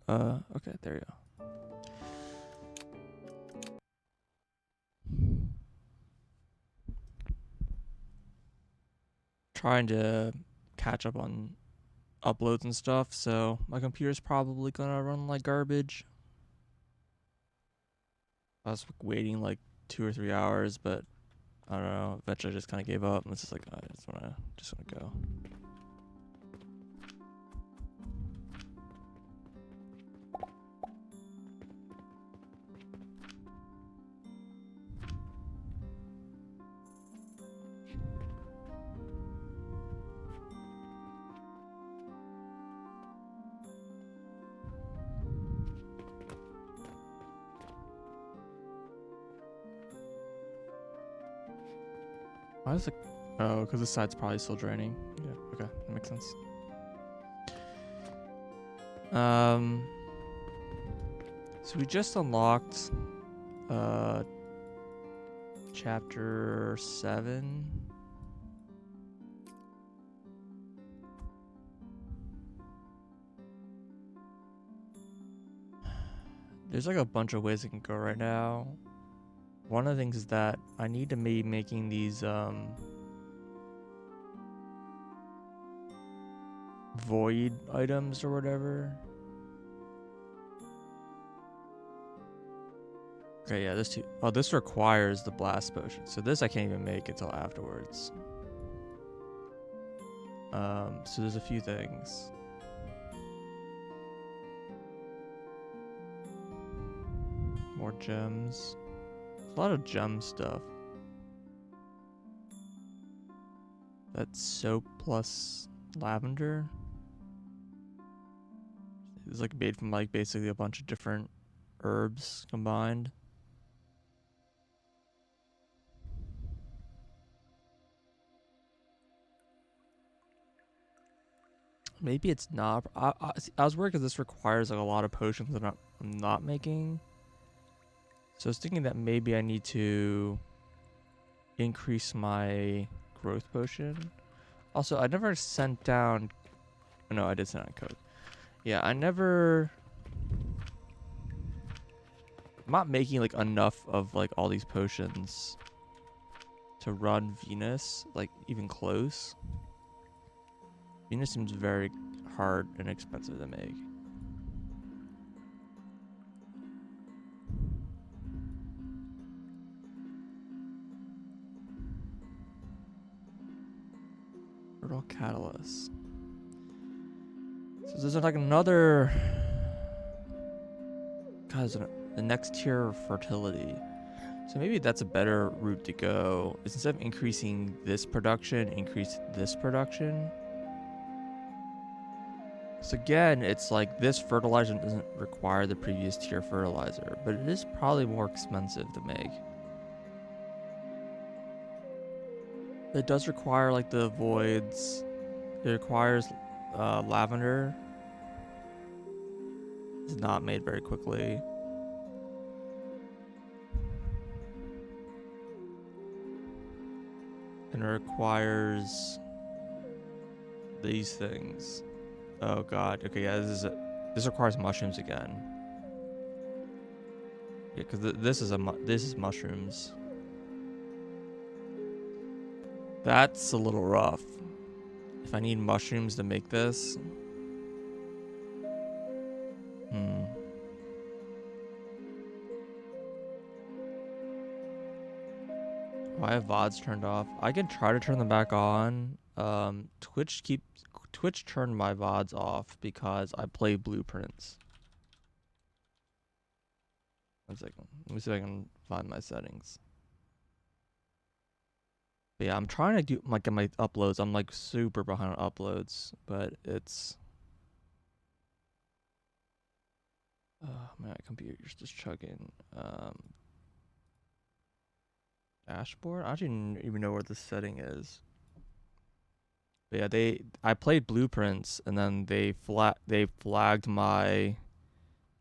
Okay, there you go. Trying to catch up on uploads and stuff, so my computer's probably gonna run like garbage. I was waiting like 2 or 3 hours, but I don't know. Eventually, I just kind of gave up, and it's just like I just wanna go. Why is it? Oh, because the side's probably still draining. Yeah. Okay, that makes sense. So we just unlocked chapter 7. There's like a bunch of ways it can go right now. One of the things is that I need to be making these void items or whatever. Okay, yeah, this too. Oh, this requires the blast potion. So this I can't even make until afterwards. So there's a few things. More gems. There's a lot of gem stuff. That's soap plus lavender. It's like made from like basically a bunch of different herbs combined. Maybe it's not. I was worried because this requires like a lot of potions that I'm not making. So I was thinking that maybe I need to increase my growth potion. Also, I never sent down. No, I did send out code. Yeah, I never. I'm not making like enough of like all these potions to run Venus, like even close. Venus seems very hard and expensive to make. Fertile catalyst. So there's like another. God, the next tier of fertility. So maybe that's a better route to go. Is instead of increasing this production, increase this production. So again, it's like this fertilizer doesn't require the previous tier fertilizer, but it is probably more expensive to make. It does require like the voids. It requires lavender. It's not made very quickly. And it requires these things. Oh god. Okay, yeah, this requires mushrooms again. Yeah, because this is mushrooms. That's a little rough. If I need mushrooms to make this. Why have VODs turned off? I can try to turn them back on. Twitch turned my VODs off because I play blueprints. 1 second. Let me see if I can find my settings. But yeah, I'm trying to do get my uploads. I'm like super behind on uploads, but it's my computer's just chugging. Dashboard? I don't even know where the setting is. But yeah, I played blueprints and then they flagged my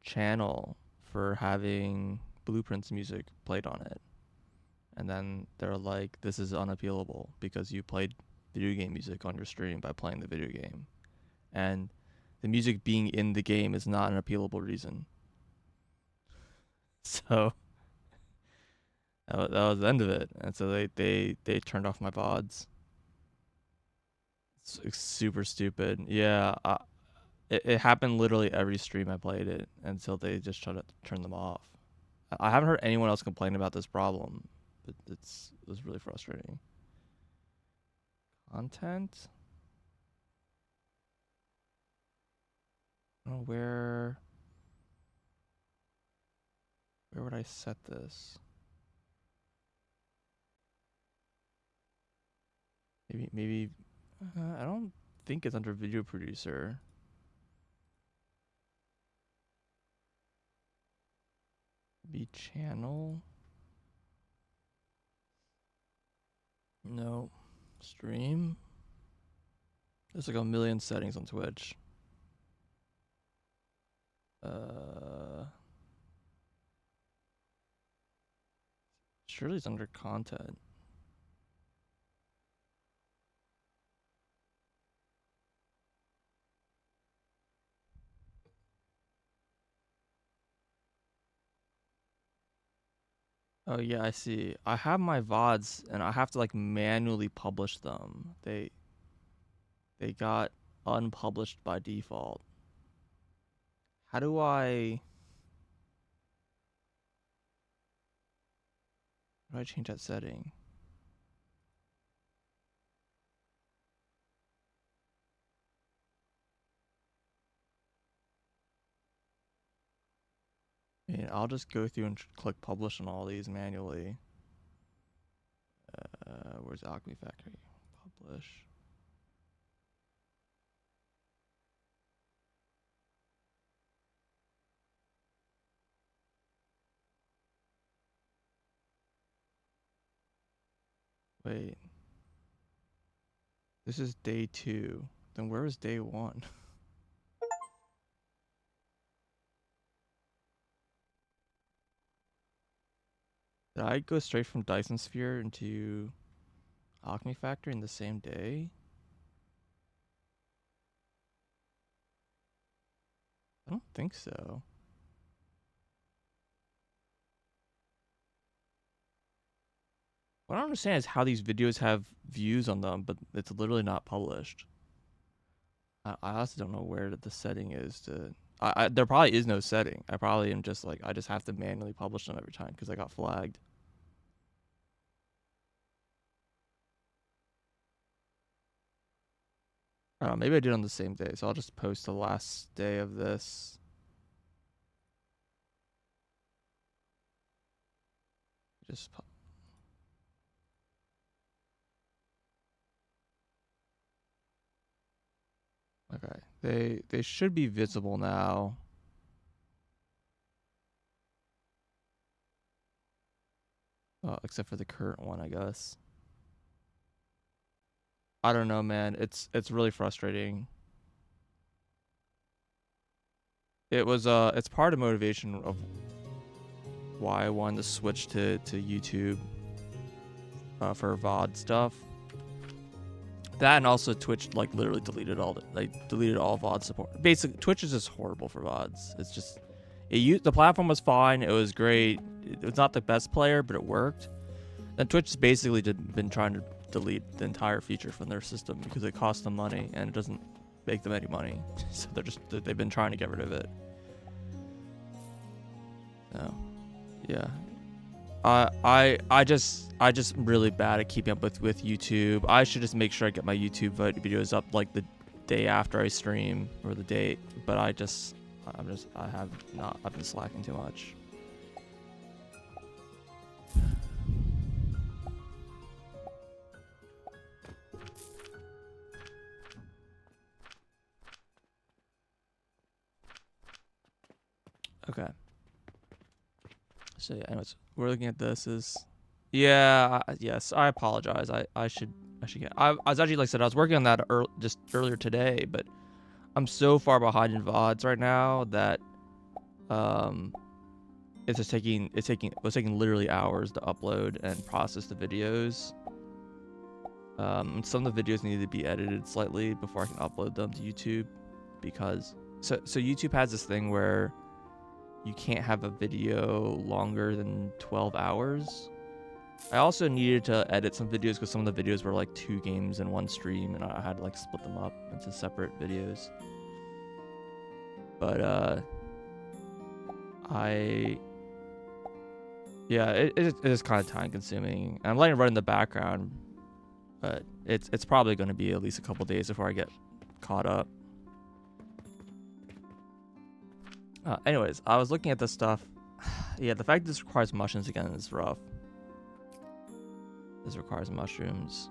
channel for having blueprints music played on it. And then they're like, this is unappealable because you played video game music on your stream by playing the video game. And the music being in the game is not an appealable reason. So that was the end of it, and so they turned off my VODs. It's super stupid. Yeah, it happened literally every stream I played it until they just tried to turn them off. I haven't heard anyone else complain about this problem, but it was really frustrating. Content. I don't know where would I set this? Maybe I don't think it's under video producer. Maybe channel. No. Stream. There's like a million settings on Twitch. Surely it's under content. Oh yeah, I see. I have my VODs and I have to like manually publish them. They got unpublished by default. How do I change that setting? I mean, I'll just go through and click publish on all these manually. Where's Alchemy Factory? Publish. Wait. This is day 2. Then where was day 1? Did I go straight from Dyson Sphere into Alchemy Factory in the same day? I don't think so. What I don't understand is how these videos have views on them, but it's literally not published. I also don't know where the setting is to. There probably is no setting. I probably am just like, I just have to manually publish them every time because I got flagged. I don't know, maybe I did on the same day, so I'll just post the last day of this. Just okay. They should be visible now. Except for the current one, I guess. I don't know, man. It's really frustrating. It's part of motivation of why I wanted to switch to YouTube for VOD stuff. That and also Twitch like literally deleted all VOD support. Basically, Twitch is just horrible for VODs. It's just the platform was fine. It was great. It was not the best player, but it worked. And Twitch has basically been trying to delete the entire feature from their system because it costs them money and it doesn't make them any money. So they've been trying to get rid of it. So, yeah. I just really bad at keeping up with YouTube. I should just make sure I get my YouTube videos up like the day after I stream or the day, but I've been slacking too much. Okay. So yeah, anyways, we're looking at this yes, I apologize. I should get. I was actually, like I said, I was working on that just earlier today, but I'm so far behind in VODs right now that it was taking literally hours to upload and process the videos. Some of the videos needed to be edited slightly before I can upload them to YouTube because So YouTube has this thing where you can't have a video longer than 12 hours. I also needed to edit some videos because some of the videos were like 2 games in one stream, and I had to like split them up into separate videos. But it is kind of time consuming. I'm letting it run in the background, but it's probably going to be at least a couple days before I get caught up. Anyways, I was looking at this stuff. Yeah, the fact that this requires mushrooms again is rough. This requires mushrooms.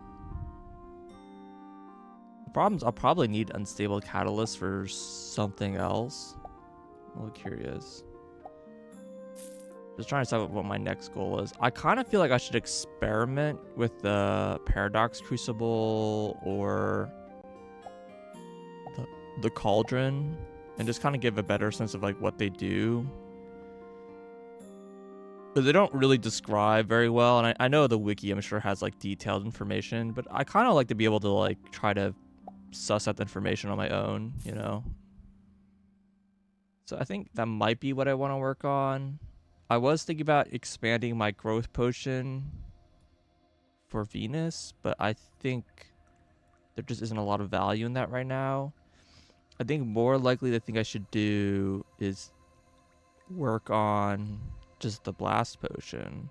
The problem is I'll probably need unstable catalyst for something else. I'm a little curious. Just trying to decide what my next goal is. I kind of feel like I should experiment with the Paradox Crucible or the Cauldron and just kind of give a better sense of like what they do. But they don't really describe very well, and I know the wiki I'm sure has like detailed information, but I kind of like to be able to like try to suss out the information on my own, you know? So I think that might be what I want to work on. I was thinking about expanding my growth potion for Venus, but I think there just isn't a lot of value in that right now. I think more likely the thing I should do is work on just the blast potion.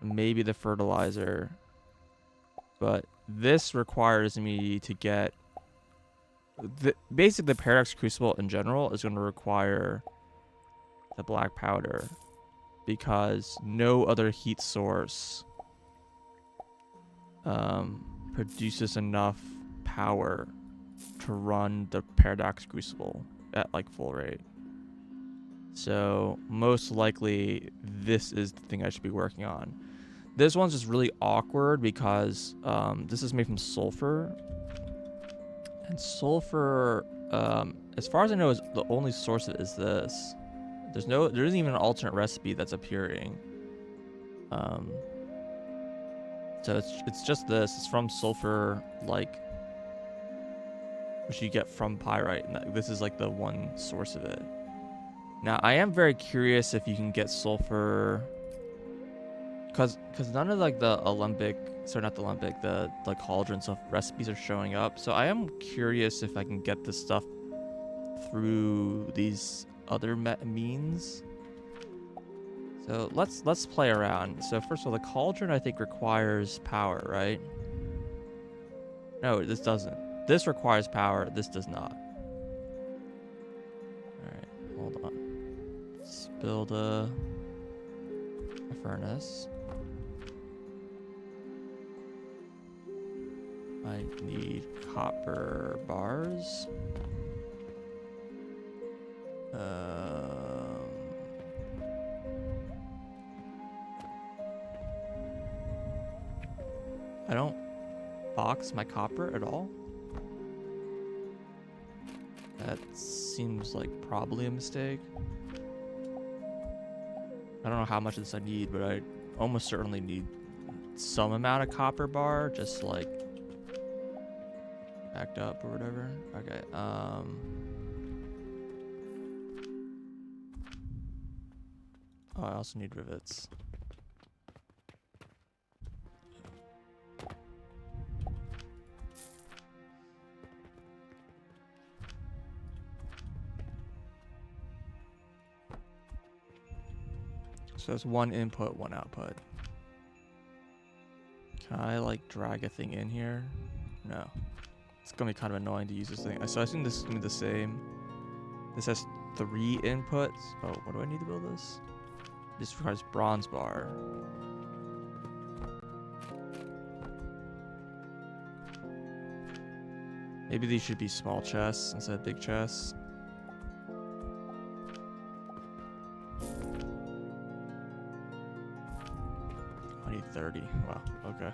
Maybe the fertilizer. But this requires me to get... basically, the Paradox Crucible in general is going to require the black powder, because no other heat source produces enough power to run the Paradox Crucible at like full rate. So most likely this is the thing I should be working on. This one's just really awkward because this is made from sulfur, and sulfur, as far as I know, is the only source of it is this. There isn't even an alternate recipe that's appearing. So it's just this. It's from sulfur, like, which you get from pyrite, and this is like the one source of it. Now I am very curious if you can get sulfur, because none of like the the cauldron stuff recipes are showing up. So I am curious if I can get this stuff through these other means. So let's play around. So first of all, the cauldron I think requires power, right? No, this doesn't. This requires power. This does not. All right, hold on. Let's build a furnace. I need copper bars. I don't box my copper at all. That seems like probably a mistake. I don't know how much of this I need, but I almost certainly need some amount of copper bar, just like backed up or whatever. Okay, oh, I also need rivets. So that's one input, one output. Can I like drag a thing in here? No. It's gonna be kind of annoying to use this thing. So I assume this is gonna be the same. This has 3 inputs. Oh, what do I need to build this? This requires bronze bar. Maybe these should be small chests instead of big chests. I need 30. Wow, okay.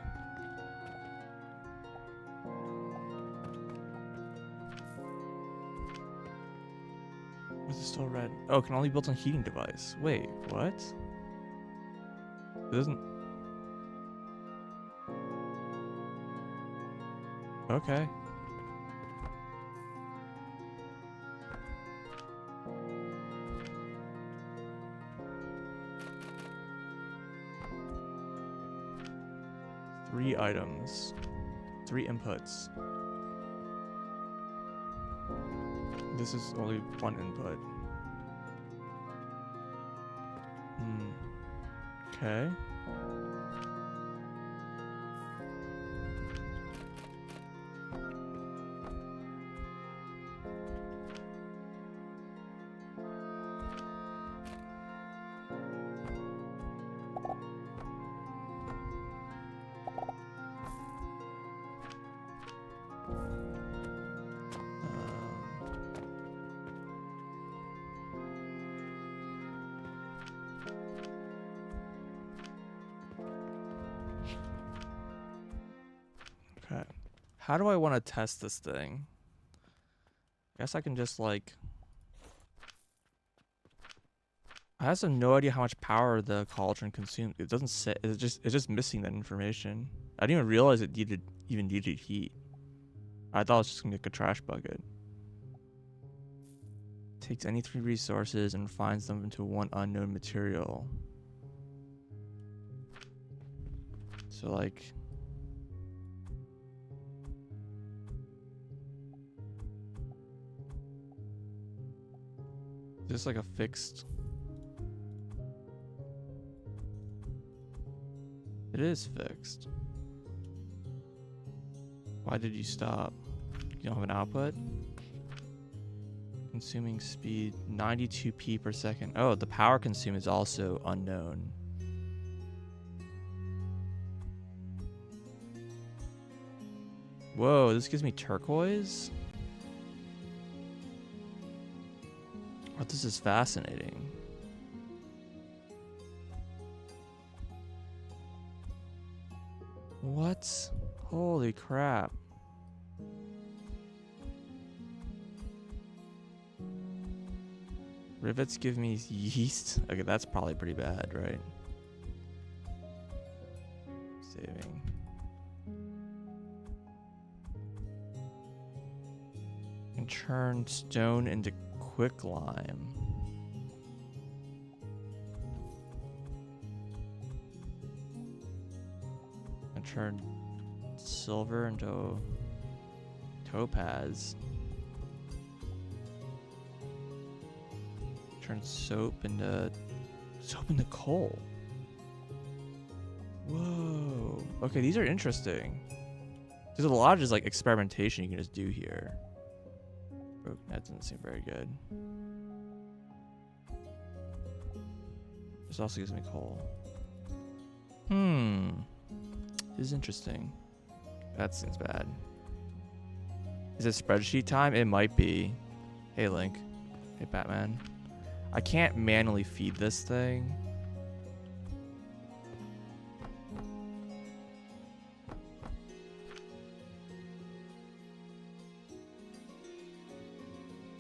Why is it still red? Oh, it can only be built on heating device. Wait, what? It doesn't... Okay. 3 items. 3 inputs. This is only 1 input. Okay. Okay. How do I want to test this thing? I guess I can just like... I also have no idea how much power the cauldron consumes. It doesn't say. It's just missing that information. I didn't even realize it even needed heat. I thought it was just gonna be like a trash bucket. Takes any 3 resources and refines them into 1 unknown material. So like... Is this like a fixed... It is fixed. Why did you stop? You don't have an output? Consuming speed 92p per second. Oh, the power consumed is also unknown. Whoa, this gives me turquoise? Oh, this is fascinating. What? Holy crap. Rivets give me yeast. Okay, that's probably pretty bad, right? Saving. And turn stone into quicklime. And turn silver into topaz. Turn soap into coal. Whoa. Okay, these are interesting. There's a lot of just like experimentation you can just do here. Oh, that doesn't seem very good. This also gives me coal. This is interesting. That seems bad. Is it spreadsheet time? It might be. Hey, Link. Hey, Batman. I can't manually feed this thing.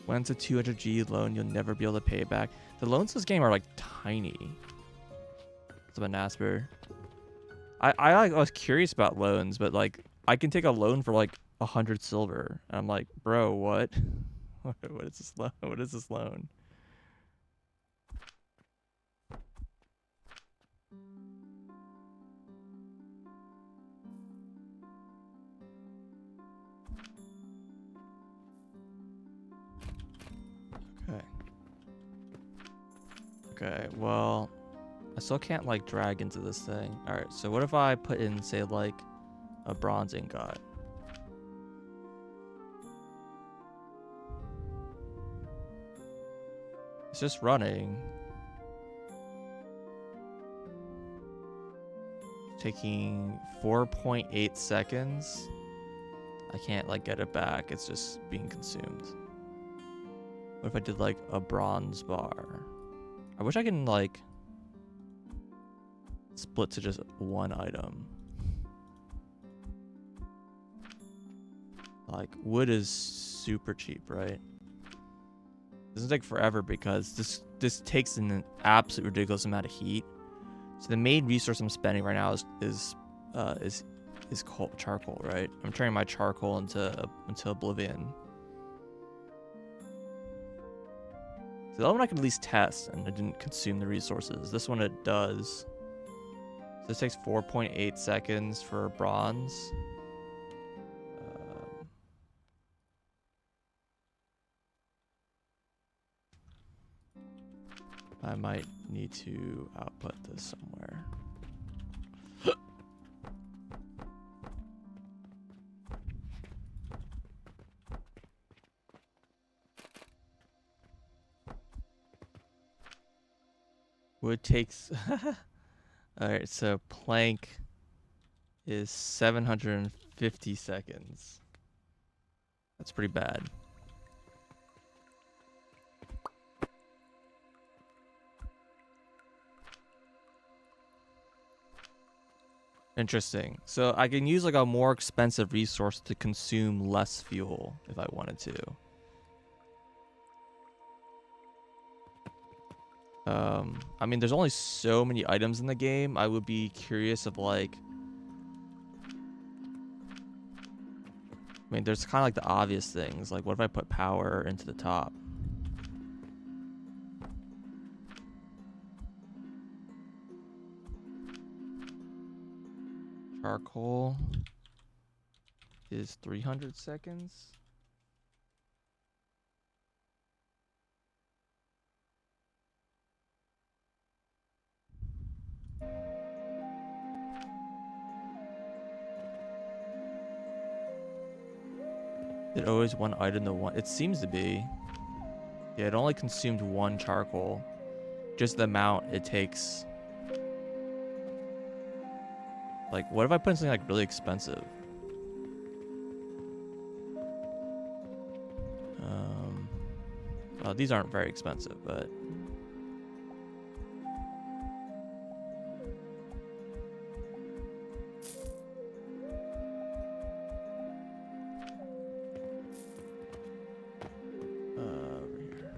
When it's a 200G loan, you'll never be able to pay it back. The loans in this game are like tiny. It's a Nasper. I was curious about loans, but like I can take a loan for like 100 silver. And I'm like, bro, what? What is this loan? What is this loan? Okay. Okay, well, I still can't like drag into this thing. All right, so what if I put in, say, like a bronze ingot? It's just running. Taking 4.8 seconds. I can't like get it back. It's just being consumed. What if I did like a bronze bar? I wish I can like split to just 1 item. Like wood is super cheap, right? This will take forever because this takes an absolute ridiculous amount of heat. So the main resource I'm spending right now is charcoal, right? I'm turning my charcoal into oblivion. So that one I can at least test, and it didn't consume the resources. This one it does. So This takes 4.8 seconds for bronze. I might need to output this somewhere. Wood takes... Alright, so plank is 750 seconds. That's pretty bad. Interesting. So I can use like a more expensive resource to consume less fuel if I wanted to. I mean, there's only so many items in the game. I would be curious of like... I mean, there's kind of like the obvious things. Like, what if I put power into the top? Charcoal is 300 seconds. It always one item to one. It seems to be. Yeah, it only consumed one charcoal. Just the amount it takes. Like, what if I put in something like really expensive? Well, these aren't very expensive, but... over here.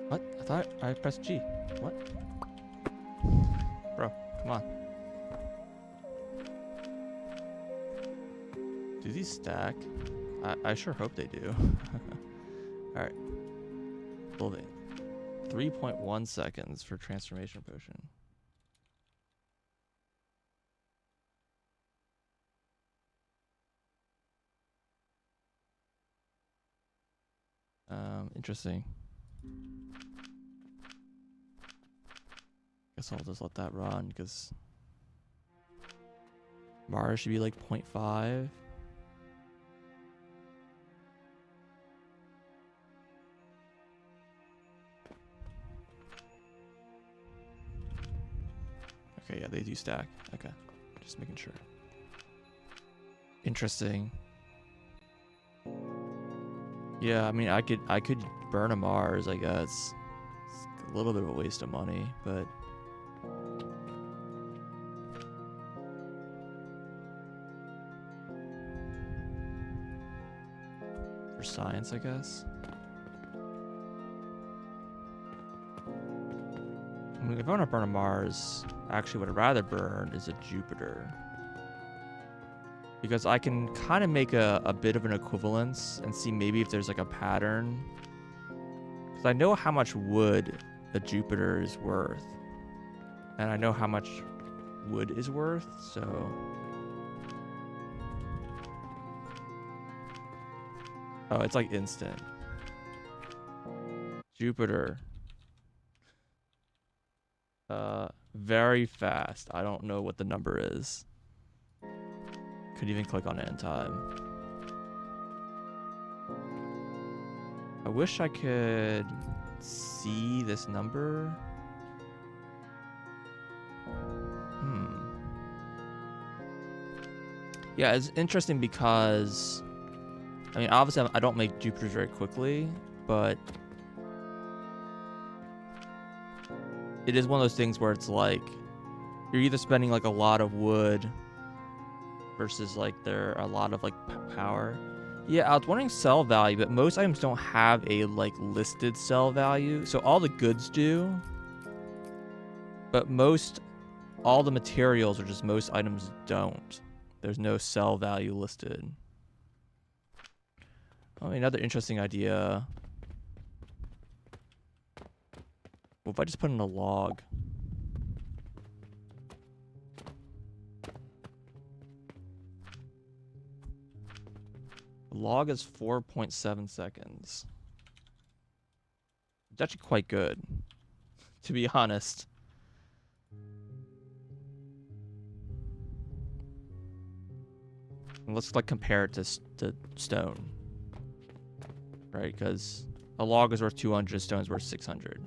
What? I thought I pressed G. What? Bro, come on. Do these stack? I sure hope they do. Alright. Building. 3.1 seconds for transformation potion. Interesting. Guess I'll just let that run because Mars should be like 0.5. Okay, yeah, they do stack. Okay, just making sure. Interesting. Yeah, I mean, I could burn a Mars, I guess. It's a little bit of a waste of money, but for science, I guess. I mean, if I want to burn a Mars, actually what I'd rather burn is a Jupiter. Because I can kind of make a bit of an equivalence and see maybe if there's like a pattern. Because I know how much wood a Jupiter is worth. And I know how much wood is worth, so... Oh, it's like instant. Jupiter. Very fast. I don't know what the number is. Could even click on it in time. I wish I could see this number. Yeah, it's interesting because, I mean, obviously I don't make Jupiters very quickly, but it is one of those things where it's like, you're either spending like a lot of wood versus like there are a lot of like power. Yeah, I was wondering sell value, but most items don't have a like listed sell value. So all the goods do, but most all the materials, or just most items, don't. There's no sell value listed. Oh, another interesting idea. What if I just put in a log? The log is 4.7 seconds. It's actually quite good, to be honest. And let's like compare it to stone, right? Because a log is worth 200, stone's worth 600.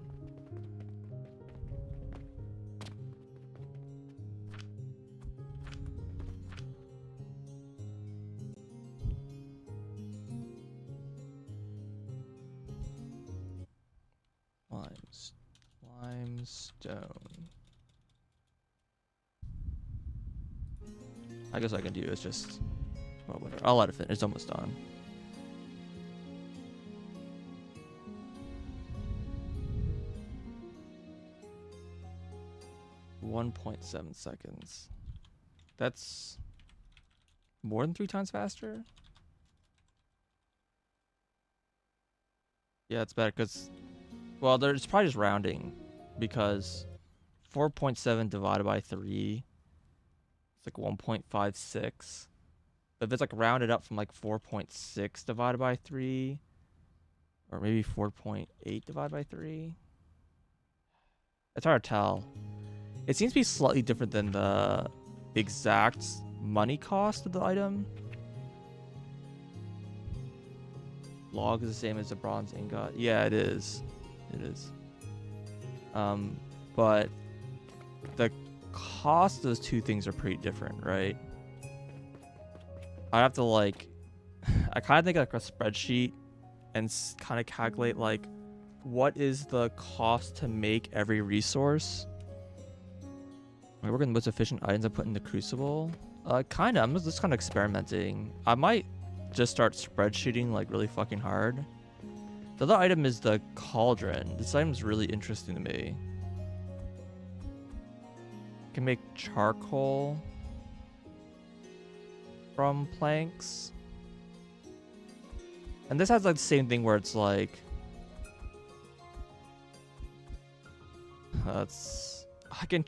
Limestone. I guess what I can do is just, well, whatever. I'll let it finish. It's almost done. .7 seconds. That's more than 3 times faster. Yeah, it's better because, well, it's probably just rounding, because 4.7 divided by 3, it's like 1.56. But if it's like rounded up from like 4.6 divided by 3, or maybe 4.8 divided by 3, it's hard to tell. It seems to be slightly different than the exact money cost of the item. Log is the same as a bronze ingot. Yeah, it is. It is. But the cost of those two things are pretty different, right? I have to like, I kind of think like a spreadsheet and kind of calculate like, what is the cost to make every resource? I work on the most efficient items I put in the crucible. Kind of. I'm just kind of experimenting. I might just start spreadsheeting like really fucking hard. The other item is the cauldron. This item is really interesting to me. Can make charcoal from planks. And this has like the same thing where it's like, I can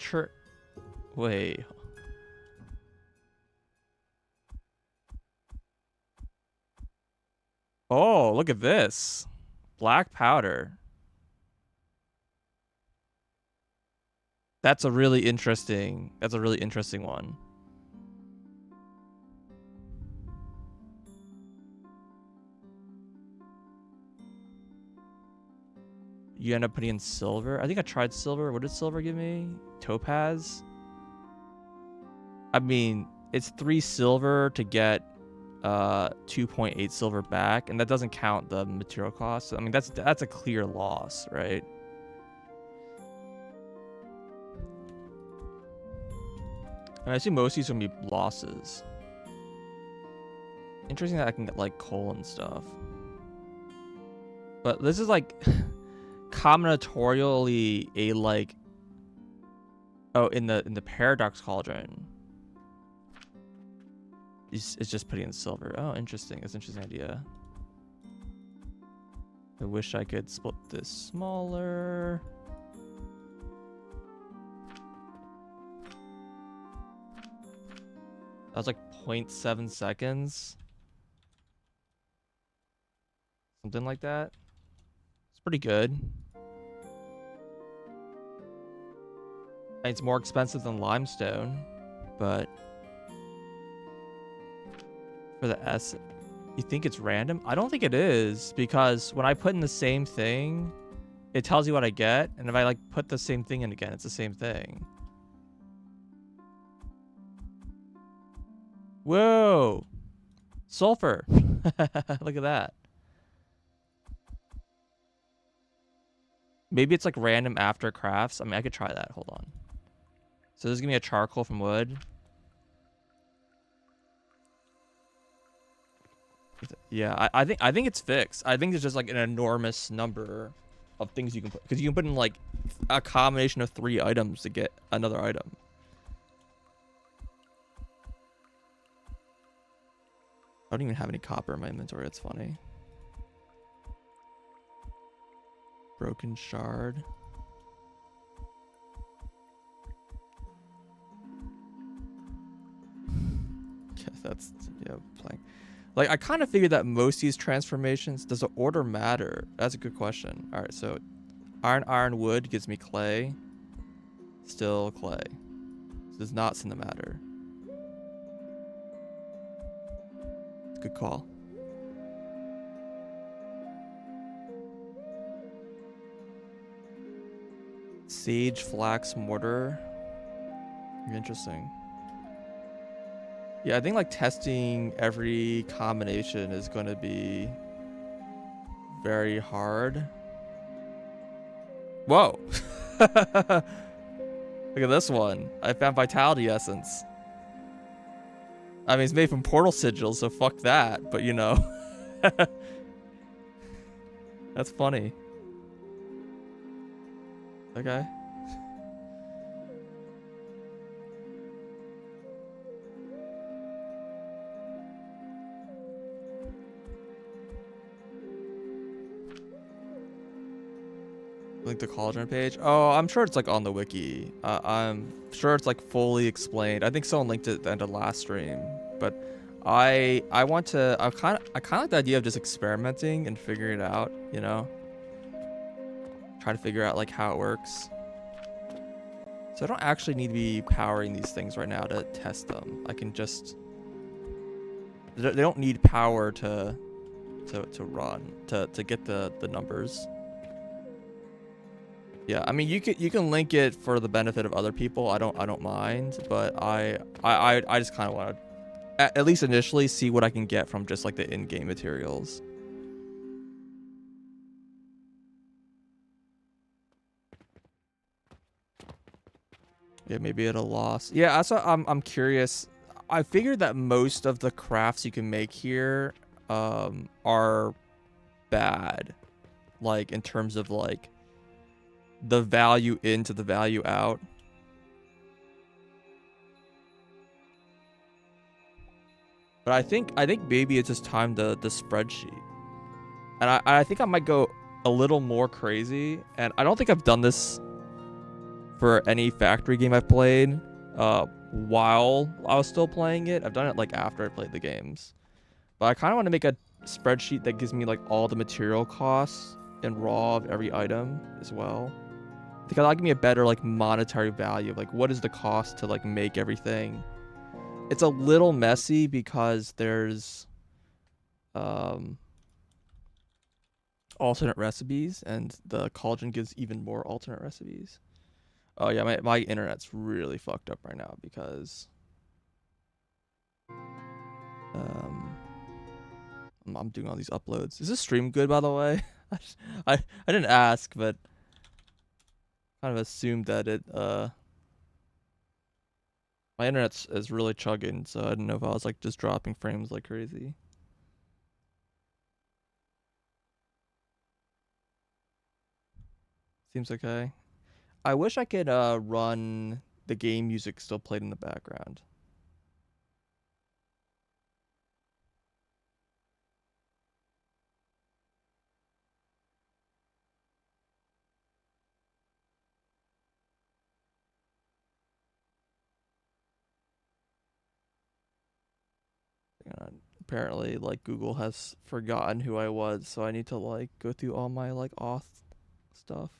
wait. Oh, look at this. Black powder. That's a really interesting one. You end up putting in silver. I think I tried silver. What did silver give me? Topaz. I mean, it's 3 silver to get 2.8 silver back, and that doesn't count the material costs. I mean, that's a clear loss, right? And I assume most of these are gonna be losses. Interesting that I can get like coal and stuff. But this is like combinatorially a like, oh, in the paradox cauldron, it's just putting in silver. Oh, interesting. That's an interesting idea. I wish I could split this smaller. That was like 0.7 seconds. Something like that. It's pretty good. It's more expensive than limestone, but for the S, you think it's random? I don't think it is, because when I put in the same thing, it tells you what I get, and if I like put the same thing in again, it's the same thing. Whoa! Sulfur! Look at that. Maybe it's like random after crafts. I mean, I could try that. Hold on. So this is gonna be a charcoal from wood. Yeah, I think it's fixed. I think there's just like an enormous number of things you can put, because you can put in like a combination of 3 items to get another item. I don't even have any copper in my inventory. That's funny. Broken shard. Yeah, that's playing. Like, I kind of figured that most of these transformations, does the order matter? That's a good question. All right, so iron, wood gives me clay. Still clay. This does not seem to matter. Good call. Sage, flax, mortar. Interesting. Yeah, I think like testing every combination is going to be very hard. Whoa. Look at this one. I found Vitality Essence. I mean, it's made from portal sigils, so fuck that. But, you know. That's funny. Okay. Link the cauldron page. Oh, I'm sure it's like on the wiki. I'm sure it's like fully explained. I think someone linked it at the end of last stream. But I want to. I kind of like the idea of just experimenting and figuring it out. You know, trying to figure out like how it works. So I don't actually need to be powering these things right now to test them. I can just. They don't need power to run to get the numbers. Yeah, I mean you can link it for the benefit of other people. I don't mind, but I just kind of want to at least initially see what I can get from just like the in-game materials. Yeah, maybe at a loss. Yeah, that's what I'm curious. I figured that most of the crafts you can make here are bad, like in terms of like the value in to the value out. But I think maybe it's just time the spreadsheet. And I think I might go a little more crazy. And I don't think I've done this for any factory game I've played while I was still playing it. I've done it like after I played the games. But I kind of want to make a spreadsheet that gives me like all the material costs and raw of every item as well. Because that'll give me a better like monetary value of like what is the cost to like make everything. It's a little messy because there's alternate recipes, and the cauldron gives even more alternate recipes. Oh yeah, my internet's really fucked up right now because um I'm doing all these uploads. Is this stream good, by the way? I didn't ask, but kind of assumed that it my internet's is really chugging, so I didn't know if I was like just dropping frames like crazy. Seems okay. I wish I could run the game music still played in the background. Apparently, like Google has forgotten who I was, so I need to like go through all my like auth stuff.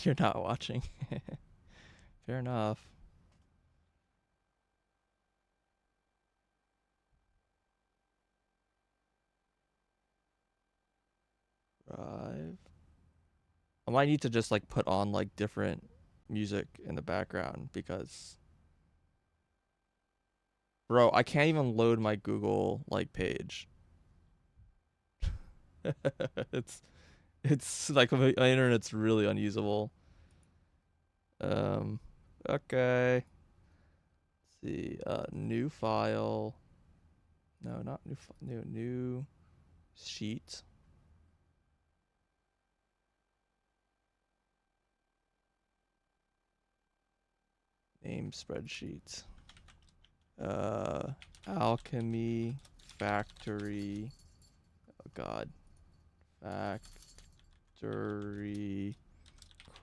You're not watching. Fair enough. Drive. I might need to just like put on like different music in the background because bro, I can't even load my Google like page. it's it's like my internet's really unusable. Okay. Let's see. New file. No, not new sheet. Name spreadsheet. Alchemy factory. Oh god. Factory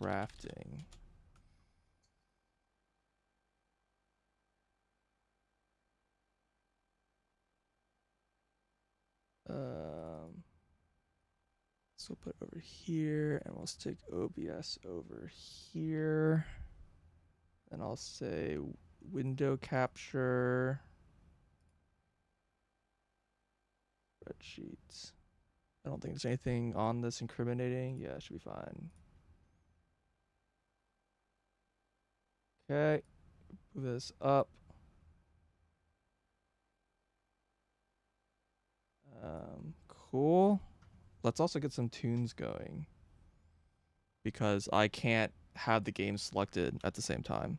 crafting. So we'll put it over here, and we'll stick OBS over here. And I'll say window capture. Spreadsheets. I don't think there's anything on this incriminating. Yeah, it should be fine. Okay, move this up. Cool. Let's also get some tunes going because I can't have the game selected at the same time.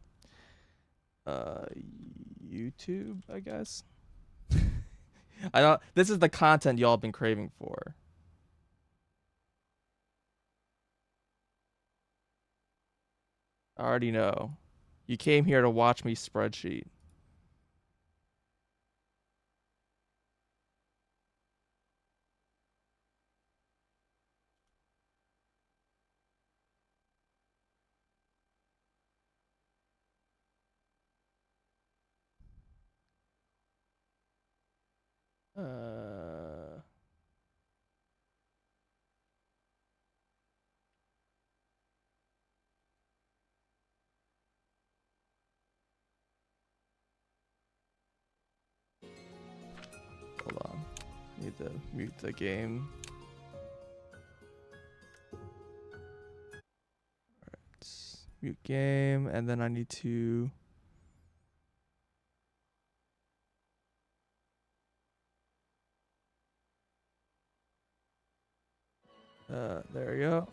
YouTube, I guess. I don't. This is the content y'all have been craving for. I already know. You came here to watch me spreadsheet. Hold on. Need to mute the game. Alright. Mute game, and then I need to. There we go.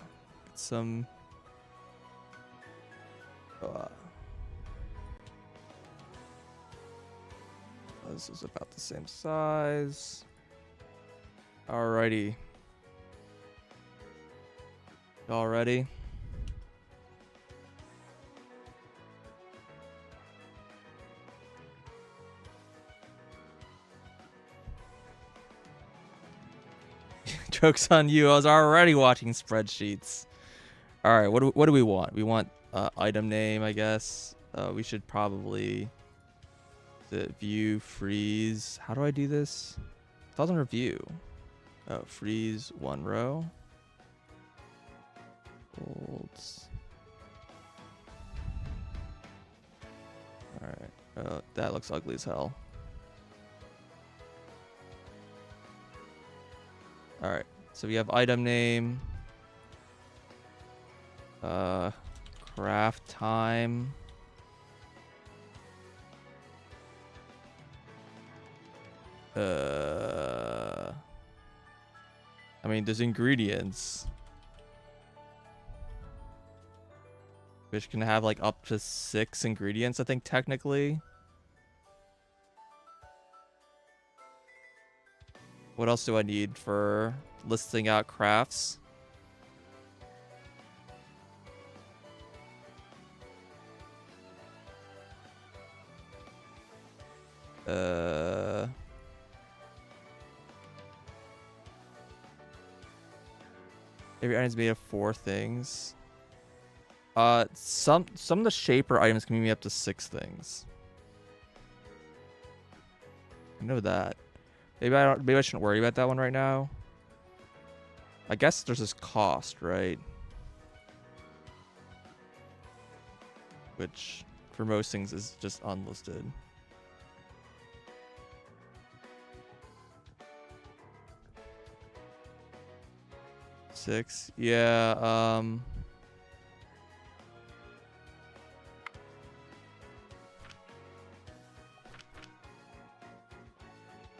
Get some. This is about the same size. Alrighty. Y'all ready? Joke's on you. I was already watching spreadsheets. All right, what do we want? We want item name, I guess. We should probably the view freeze. How do I do this? It's on review. Oh, freeze one row. Holds. All right. That looks ugly as hell. All right. So we have item name. Craft time. I mean, there's ingredients. Which can have like up to 6 ingredients, I think, technically. What else do I need for listing out crafts? Every item is made of 4 things. Some of the shaper items can be made up to 6 things. I know that. Maybe I shouldn't worry about that one right now. I guess there's this cost, right? Which for most things is just unlisted. Six, yeah.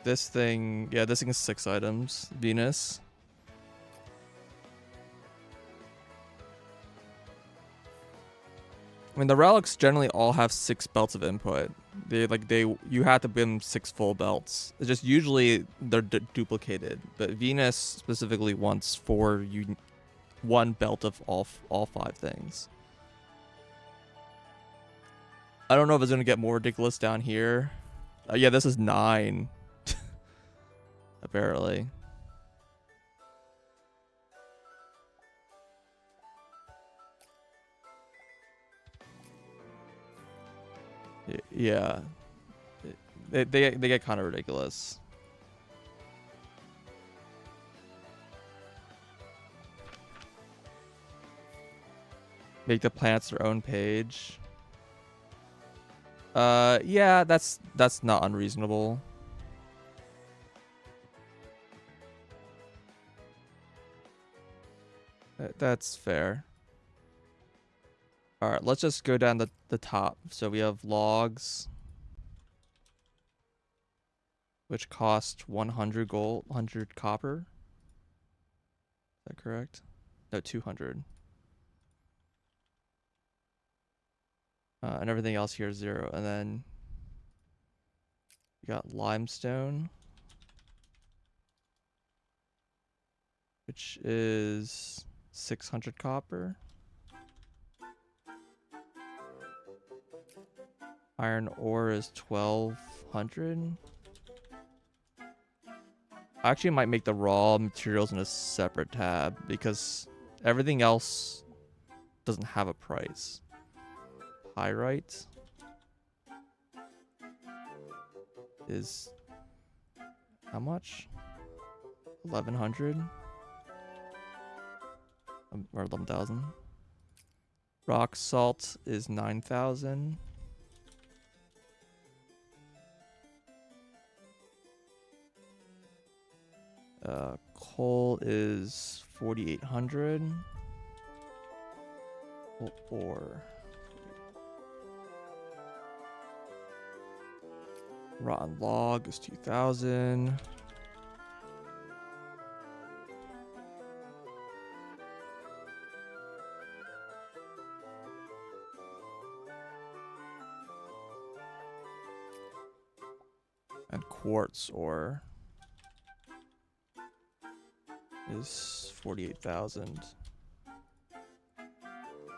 This thing, yeah, this thing is 6 items. Venus. I mean, the relics generally all have 6 belts of input. You have to bring 6 full belts. It's just usually they're duplicated, but Venus specifically wants 1 belt of all 5 things. I don't know if it's gonna get more ridiculous down here. Yeah, this is 9. Apparently. Yeah. They get kind of ridiculous. Make the planets their own page. Yeah, that's not unreasonable. That's fair. All right, let's just go down the top. So we have logs, which cost 100 gold, 100 copper. Is that correct? No, 200. And everything else here is 0. And then you got limestone, which is 600 copper. Iron ore is 1200. I actually might make the raw materials in a separate tab because everything else doesn't have a price. Pyrite is how much? 1100 or 11,000. Rock salt is 9,000. Coal is 4,800. Ore. Rotten log is 2,000. And quartz ore is 48,000.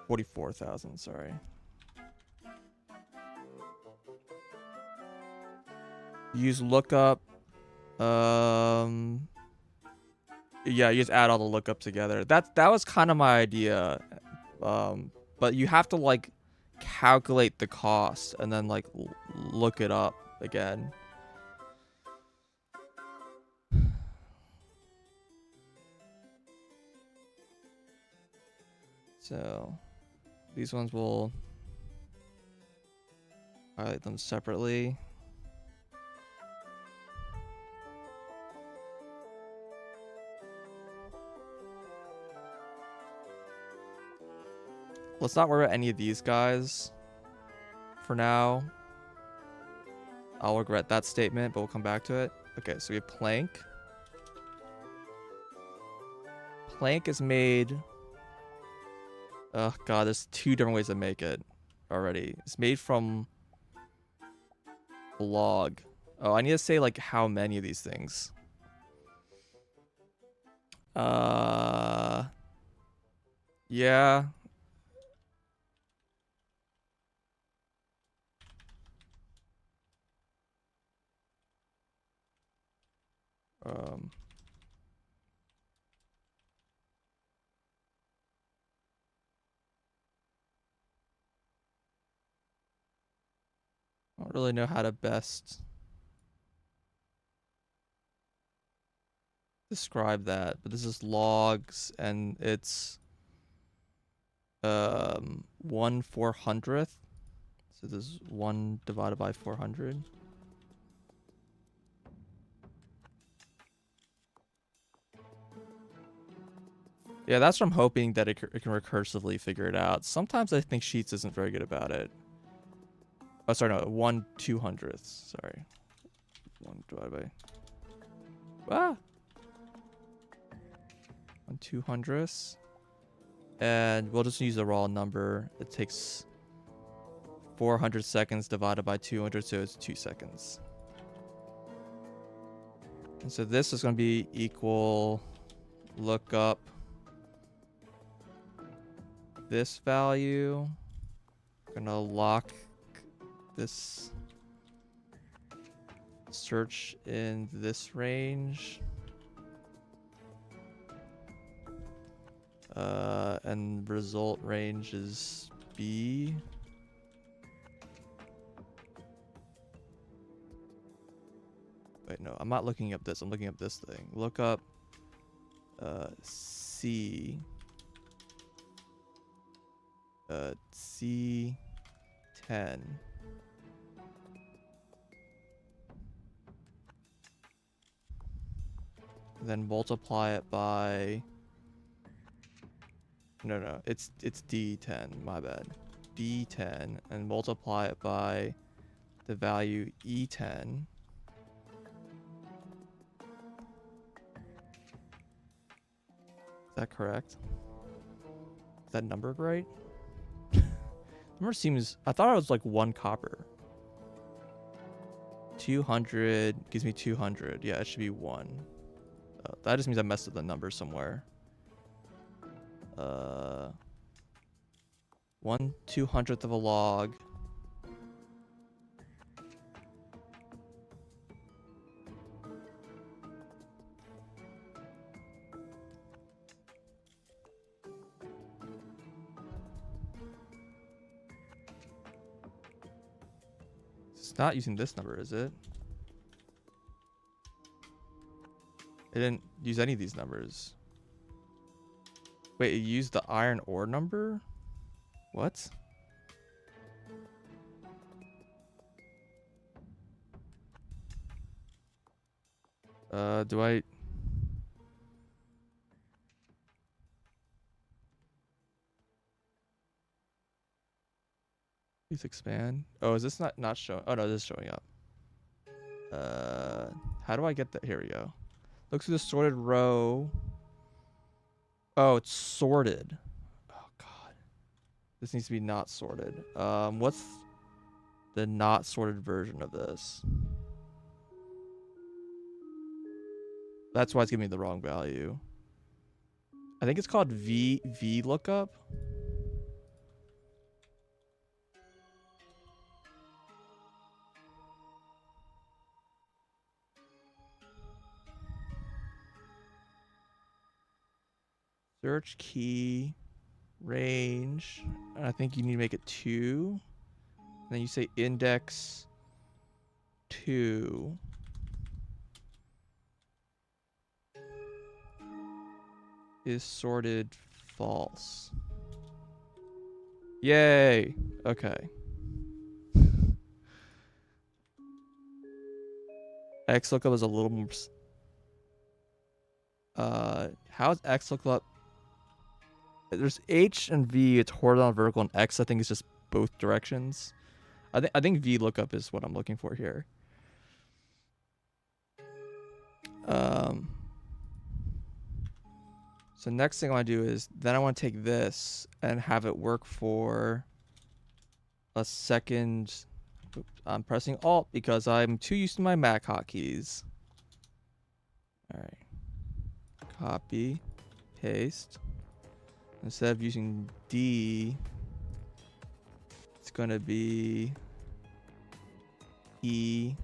44,000, sorry. Use lookup. Yeah, you just add all the lookup together. That was kind of my idea. But you have to like calculate the cost and then like look it up again. So these ones will highlight them separately. Let's not worry about any of these guys for now. I'll regret that statement, but we'll come back to it. Okay, so we have plank. Plank is made... Oh god, there's 2 different ways to make it already. It's made from log. Oh, I need to say like how many of these things. Yeah. I don't really know how to best describe that, but this is logs and it's 1/400th. So this is 1 divided by 400. Yeah, that's what I'm hoping that it can recursively figure it out. Sometimes I think Sheets isn't very good about it. Oh, sorry, no, 1/200th. Sorry. 1 divided by... 1/200th. And we'll just use the raw number. It takes 400 seconds divided by 200, so it's 2 seconds. And so this is going to be equal lookup this value. I'm going to lock this search in this range. And result range is B. Wait, no, I'm not looking up this. I'm looking up this thing. Look up C. C10. Then multiply it by... No, it's D10, my bad. D10, and multiply it by the value E10. Is that correct? Is that numbered right? Number seems... I thought it was like 1 copper. 200 gives me 200. Yeah, it should be 1. That just means I messed up the number somewhere. 1/200th of a log. It's not using this number, is it? It didn't use any of these numbers. Wait, it used the iron ore number? What? Do I... Please expand. Oh, is this not showing? Oh, no, this is showing up. How do I get that? Here we go. Look through the sorted row. Oh, it's sorted. Oh, God. This needs to be not sorted. What's the not sorted version of this? That's why it's giving me the wrong value. I think it's called V lookup. Search key range. And I think you need to make it 2. And then you say index 2. Is sorted false. Yay. Okay. XLOOKUP is a little more... how is XLOOKUP? There's H and V, it's horizontal, vertical, and X I think is just both directions. I think VLOOKUP is what I'm looking for here. So next thing I want to do is, then I want to take this and have it work for a second. Oops, I'm pressing Alt because I'm too used to my Mac hotkeys. All right. Copy, paste. Instead of using D, it's going to be E.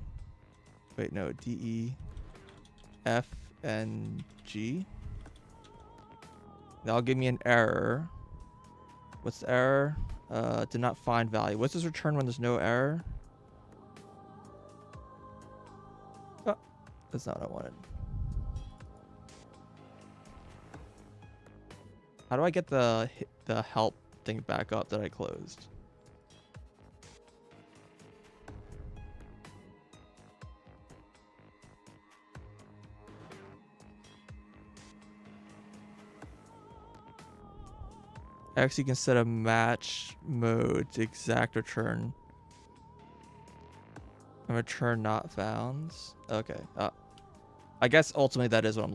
Wait, no, D, E, F, and G. That'll give me an error. What's the error? Did not find value. What's this return when there's no error? Oh, that's not what I wanted. How do I get the help thing back up that I closed? Actually, you can set a match mode to exact return. And return not found. Okay. I guess ultimately that is what I'm